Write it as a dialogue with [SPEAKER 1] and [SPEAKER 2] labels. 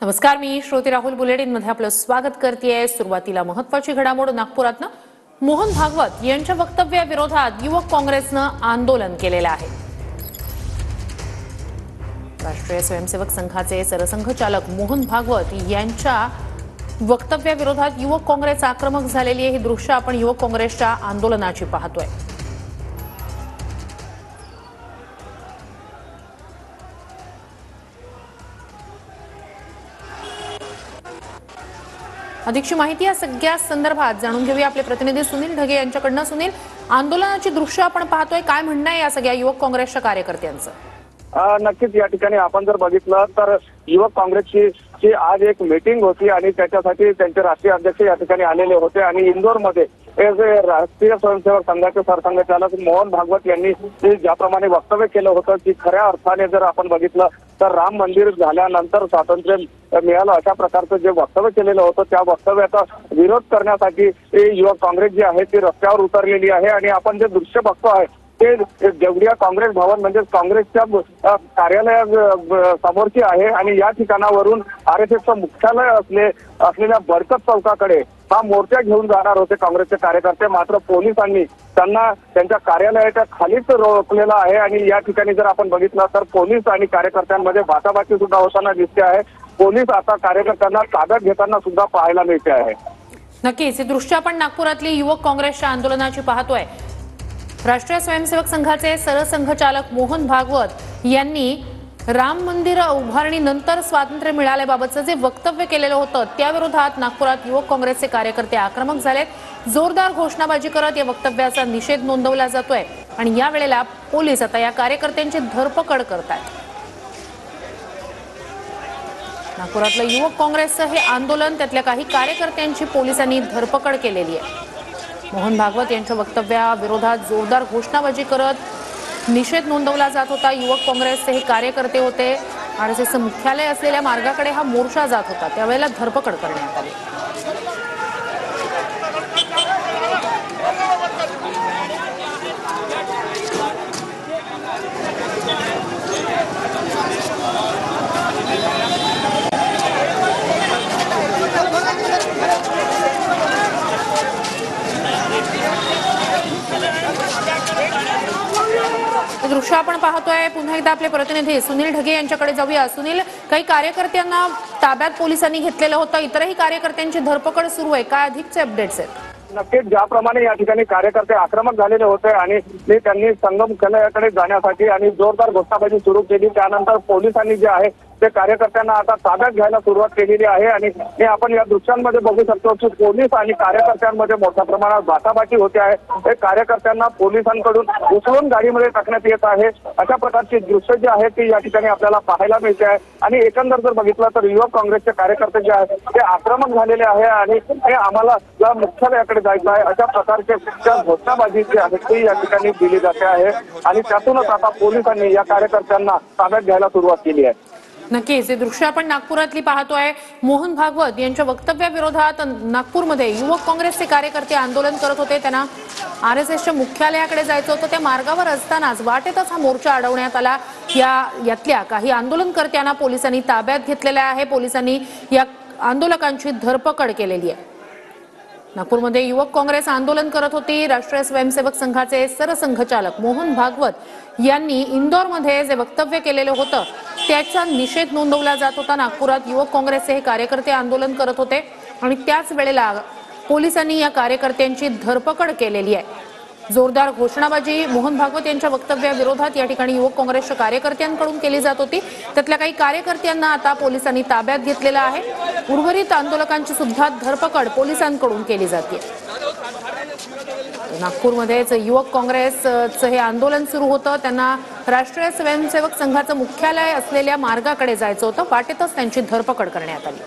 [SPEAKER 1] नमस्कार, मी श्रोते राहुल बुलेटिन मध्ये आपलं स्वागत करतेय। सुरुवातीला महत्त्वाची घडामोड नागपुरातनं मोहन भागवत यांच्या वक्तव्याविरोधात युवक काँग्रेसनं आंदोलन केलेलं आहे। राष्ट्रीय स्वयंसेवक संघाचे सरसंघचालक मोहन भागवत यांच्या वक्तव्याविरोधात युवक काँग्रेस आक्रमक झालेली आहे। ही दृश्य आपण युवक काँग्रेसच्या आंदोलनाची पाहतोय। अधिकची माहिती या सगळ्या संदर्भात जाणून घेऊया आपले प्रतिनिधी सुनील ढगे यांच्याकडनं। सुनील, आंदोलनाची दृश्य आपण पाहतोय, काय म्हणणं आहे या सगळ्या युवक काँग्रेसच्या कार्यकर्त्यांचं?
[SPEAKER 2] नक्कीच या ठिकाणी आपण जर बघितलं तर युवक काँग्रेसची आज एक मीटिंग होती आणि त्याच्यासाठी त्यांचे राष्ट्रीय अध्यक्ष या ठिकाणी आलेले होते आणि इंदोरमध्ये राष्ट्रीय स्वयंसेवक संघाचे सरसंघचालक मोहन भागवत यांनी ज्याप्रमाणे वक्तव्य केलं होतं की खऱ्या अर्थाने जर आपण बघितलं तर राम मंदिर झाल्यानंतर स्वातंत्र्य मिळालं अशा प्रकारचं जे वक्तव्य केलेलं होतं त्या वक्तव्याचा विरोध करण्यासाठी युवक काँग्रेस जी आहे ती रस्त्यावर उतरलेली आहे। आणि आपण जे दृश्य बघतो आहे ते देवडिया काँग्रेस भवन म्हणजे काँग्रेसच्या कार्यालया समोरची आहे आणि या ठिकाणावरून RSSचं मुख्यालय असलेल्या बरकत चौकाकडे हा मोर्चा घेऊन जाणार होते काँग्रेसचे कार्यकर्ते। मात्र पोलिसांनी त्यांना त्यांच्या कार्यालयाच्या खालीच रोखलेलं आहे आणि या ठिकाणी जर आपण बघितलं तर पोलीस आणि कार्यकर्त्यांमध्ये बाचाबाची सुद्धा होताना दिसते आहे। पोलीस आता कार्यकर्त्यांना ताब्यात घेताना सुद्धा पाहायला मिळते आहे।
[SPEAKER 1] नक्कीच हे दृश्य आपण नागपुरातली युवक काँग्रेसच्या आंदोलनाची पाहतोय। राष्ट्रीय स्वयंसेवक संघाचे सरसंघचालक मोहन भागवत यांनी राम मंदिर उभारणीनंतर स्वातंत्र्य मिळाल्याबाबतचं जे वक्तव्य केलेलं होतं त्याविरोधात नागपुरात युवक काँग्रेसचे कार्यकर्ते आक्रमक झालेत। जोरदार घोषणाबाजी करत या वक्तव्याचा निषेध नोंदवला जातोय आणि या वेळेला पोलीस आता या कार्यकर्त्यांची धरपकड करतात। नागपुरातलं युवक काँग्रेसचं हे आंदोलन, त्यातल्या काही कार्यकर्त्यांची पोलिसांनी धरपकड केलेली आहे। मोहन भागवत यांच्या वक्तव्याविरोधात जोरदार घोषणाबाजी करत निषेध नोंदवला जात होता। युवक काँग्रेसचे हे कार्यकर्ते होते। RSSचं मुख्यालय असलेल्या मार्गाकडे हा मोर्चा जात होता, त्यावेळेला धरपकड करण्यात आली। दृश्य आपण पाहतोय। पुन्हा एकदा आपले प्रतिनिधी सुनील ढगे यांच्याकडे जाऊया। सुनील, काही कार्यकर्त्यांना ताब्यात पोलिसांनी घेतलेलं होतं, इतरही कार्यकर्त्यांची धरपकड सुरू आहे, काय अधिकचे अपडेट्स आहेत?
[SPEAKER 2] नक्कीच ज्याप्रमाणे या ठिकाणी कार्यकर्ते आक्रमक झालेले होते आणि त्यांनी संघ मुख्यालयाकडे जाण्यासाठी आणि जोरदार घोषणाबाजी सुरू केली। त्यानंतर पोलिसांनी जे आहे ते कार्यकर्त्यांना आता ताब्यात घ्यायला सुरुवात केलेली आहे आणि हे आपण या दृश्यांमध्ये बघू शकतो की पोलीस आणि कार्यकर्त्यांमध्ये मोठ्या प्रमाणात बाचाबाची होते आहे। हे कार्यकर्त्यांना पोलिसांकडून उचलून गाडीमध्ये टाकण्यात येत आहे। अशा प्रकारची दृश्य जी आहेत ती या ठिकाणी आपल्याला पाहायला मिळते आहे आणि एकंदर जर बघितलं तर युवक काँग्रेसचे कार्यकर्ते जे आहेत ते आक्रमक झालेले आहे आणि हे आम्हाला मुख्यालयाकडे जायचं आहे अशा प्रकारच्या घोषणाबाजी जी आहे ती या ठिकाणी दिली जाते आहे आणि त्यातूनच आता पोलिसांनी या कार्यकर्त्यांना ताब्यात घ्यायला सुरुवात केली आहे।
[SPEAKER 1] नक्कीच हे दृश्य आपण नागपुरातली पाहतोय। मोहन भागवत यांच्या वक्तव्याविरोधात नागपूरमध्ये युवक काँग्रेसचे कार्यकर्ते आंदोलन करत होते। त्यांना RSSच्या मुख्यालयाकडे जायचं होतं। त्या मार्गावर असतानाच वाटेतच हा मोर्चा अडवण्यात आला। यातल्या काही आंदोलनकर्त्यांना पोलिसांनी ताब्यात घेतलेलं आहे। पोलिसांनी या आंदोलकांची धरपकड केलेली आहे। नागपूरमध्ये युवक काँग्रेस आंदोलन करत होती। राष्ट्रीय स्वयंसेवक संघाचे सरसंघचालक मोहन भागवत यांनी इंदोरमध्ये जे वक्तव्य केलेलं होतं त्याचा निषेध नोंदवला जात होता। नागपुरात युवक काँग्रेसचे हे कार्यकर्ते आंदोलन करत होते आणि त्याच वेळेला पोलिसांनी या कार्यकर्त्यांची धरपकड केलेली आहे। जोरदार घोषणाबाजी मोहन भागवत यांच्या वक्तव्याविरोधात या ठिकाणी युवक काँग्रेसच्या कार्यकर्त्यांकडून केली जात होती। त्यातल्या काही कार्यकर्त्यांना आता पोलिसांनी ताब्यात घेतलेलं आहे। उर्वरित आंदोलकांची सुद्धा धरपकड पोलिसांकडून केली जाते। नागपूरमध्येच युवक काँग्रेसचं हे आंदोलन सुरू होतं। त्यांना राष्ट्रीय स्वयंसेवक संघाचं मुख्यालय असलेल्या मार्गाकडे जायचं होतं। वाटेतच त्यांची धरपकड करण्यात आली।